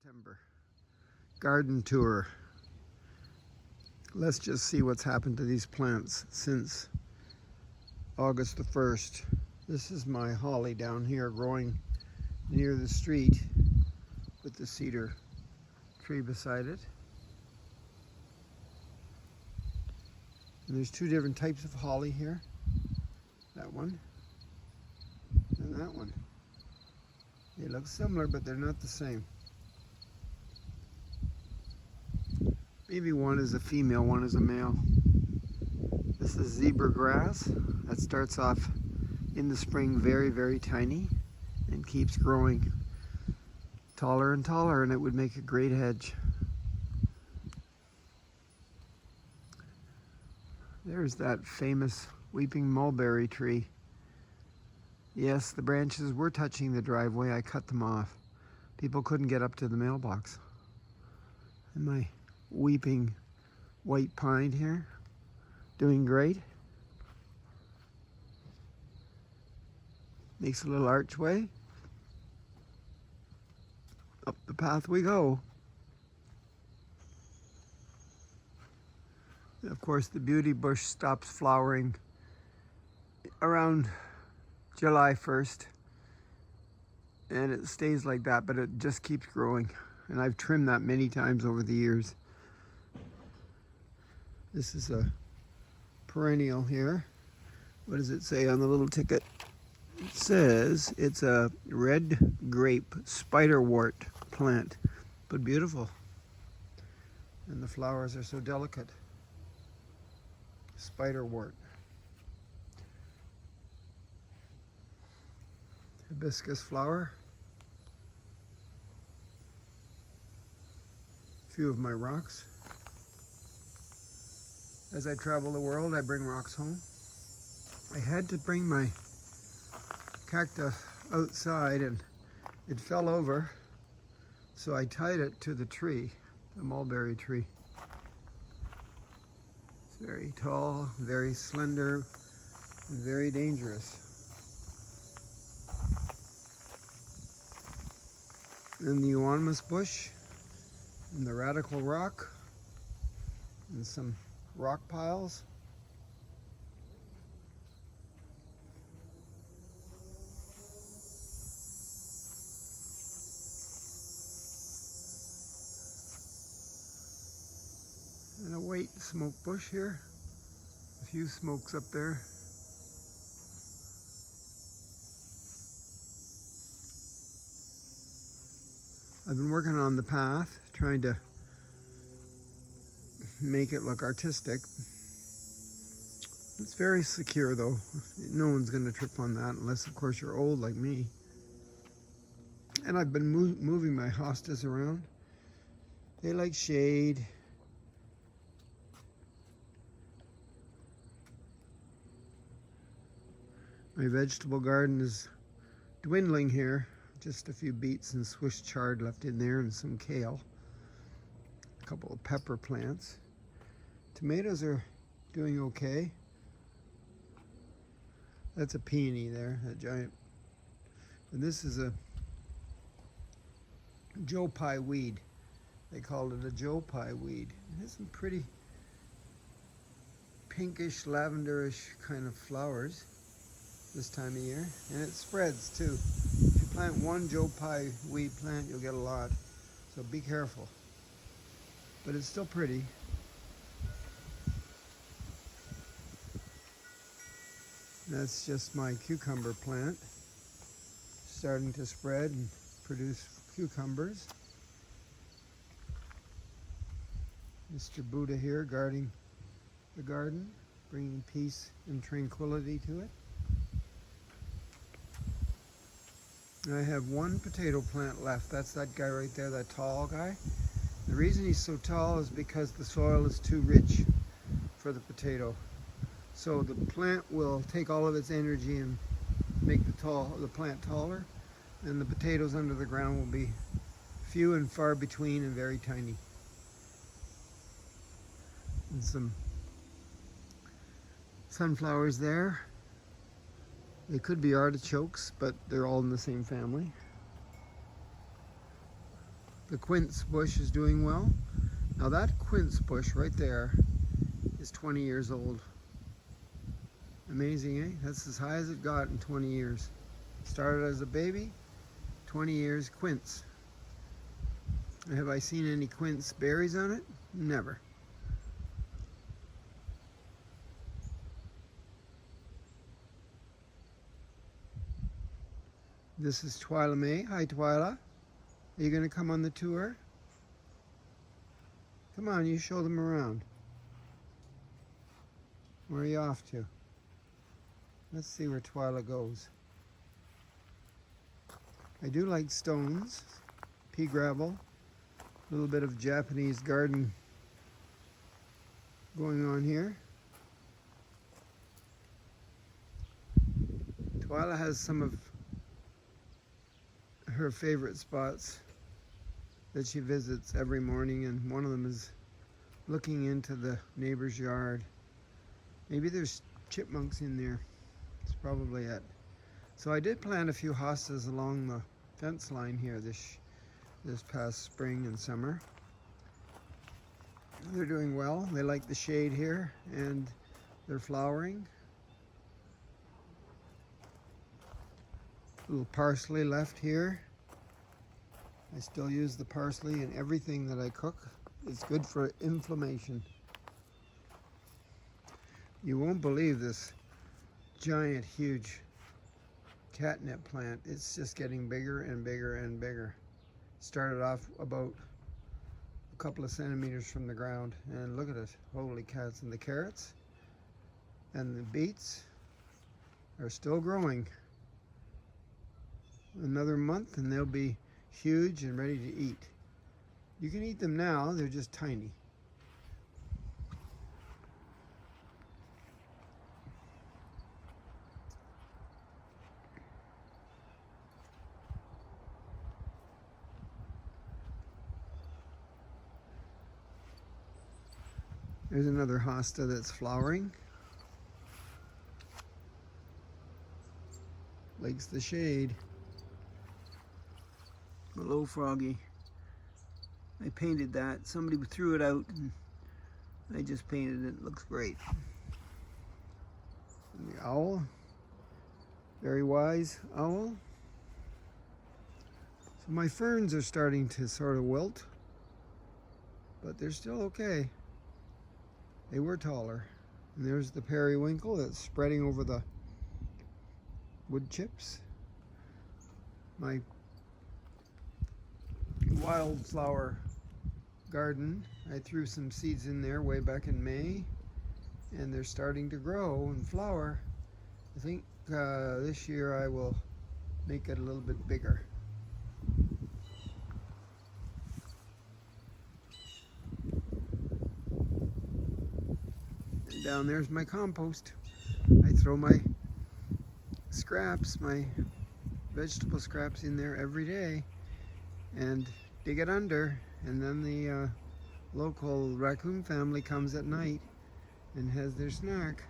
September. Garden tour. Let's just see what's happened to these plants since August the 1st. This is my holly down here growing near the street with the cedar tree beside it. And there's two different types of holly here. That one and that one. They look similar, but they're not the same. Maybe one is a female, one is a male. This is zebra grass that starts off in the spring very, very tiny and keeps growing taller and taller, and it would make a great hedge. There's that famous weeping mulberry tree. Yes, the branches were touching the driveway. I cut them off. People couldn't get up to the mailbox. And my weeping white pine here, doing great. Makes a little archway. Up the path we go. And of course, the beauty bush stops flowering around July 1st, and it stays like that, but it just keeps growing. And I've trimmed that many times over the years. This is a perennial here. What does it say on the little ticket? It says it's a red grape spiderwort plant, but beautiful. And the flowers are so delicate. Spiderwort. Hibiscus flower. A few of my rocks. As I travel the world, I bring rocks home. I had to bring my cactus outside and it fell over, so I tied it to the tree, the mulberry tree. It's very tall, very slender, and very dangerous. And the euonymus bush, and the radical rock, and some rock piles. And a white smoke bush here. A few smokes up there. I've been working on the path, trying to make it look artistic. It's very secure though. No one's going to trip on that unless of course you're old like me. And I've been moving my hostas around. They like shade. My vegetable garden is dwindling here. Just a few beets and Swiss chard left in there and some kale. A couple of pepper plants. Tomatoes are doing okay. That's a peony there, a giant. And this is a Joe Pye weed. They called it a Joe Pye weed. It has some pretty pinkish, lavenderish kind of flowers this time of year, and it spreads too. If you plant one Joe Pye weed plant, you'll get a lot, so be careful. But it's still pretty. That's just my cucumber plant, starting to spread and produce cucumbers. Mr. Buddha here guarding the garden, bringing peace and tranquility to it. I have one potato plant left. That's that guy right there, that tall guy. The reason he's so tall is because the soil is too rich for the potato. So the plant will take all of its energy and make the plant taller, and the potatoes under the ground will be few and far between and very tiny. And some sunflowers there. They could be artichokes, but they're all in the same family. The quince bush is doing well. Now that quince bush right there is 20 years old. Amazing, eh? That's as high as it got in 20 years. Started as a baby, 20 years quince. Have I seen any quince berries on it? Never. This is Twyla May. Hi, Twyla. Are you going to come on the tour? Come on, you show them around. Where are you off to? Let's see where Twyla goes. I do like stones, pea gravel, a little bit of Japanese garden going on here. Twyla has some of her favorite spots that she visits every morning, and one of them is looking into the neighbor's yard. Maybe there's chipmunks in there. That's probably it. So I did plant a few hostas along the fence line here this past spring and summer. They're doing well. They like the shade here, and they're flowering. A little parsley left here. I still use the parsley in everything that I cook. It's good for inflammation. You won't believe this giant, huge catnip plant. It's just getting bigger and bigger and bigger. Started off about a couple of centimeters from the ground, and look at it. Holy cats. And the carrots and the beets are still growing. Another month and they'll be huge and ready to eat. You can eat them now, they're just tiny. There's another hosta that's flowering. Likes the shade. Hello, Froggy. I painted that. Somebody threw it out and I just painted it. It looks great. And the owl. Very wise owl. So my ferns are starting to sort of wilt, but they're still okay. They were taller. And there's the periwinkle that's spreading over the wood chips. My wildflower garden, I threw some seeds in there way back in May, and they're starting to grow and flower. I think this year I will make it a little bit bigger. And down there's my compost. I throw my scraps, my vegetable scraps in there every day and dig it under, and then the local raccoon family comes at night and has their snack.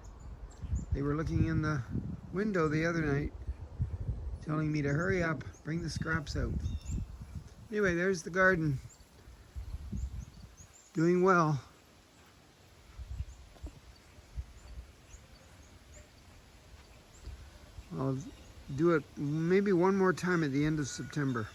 They were looking in the window the other night telling me to hurry up, bring the scraps out. Anyway, there's the garden. Doing well. I'll do it maybe one more time at the end of September.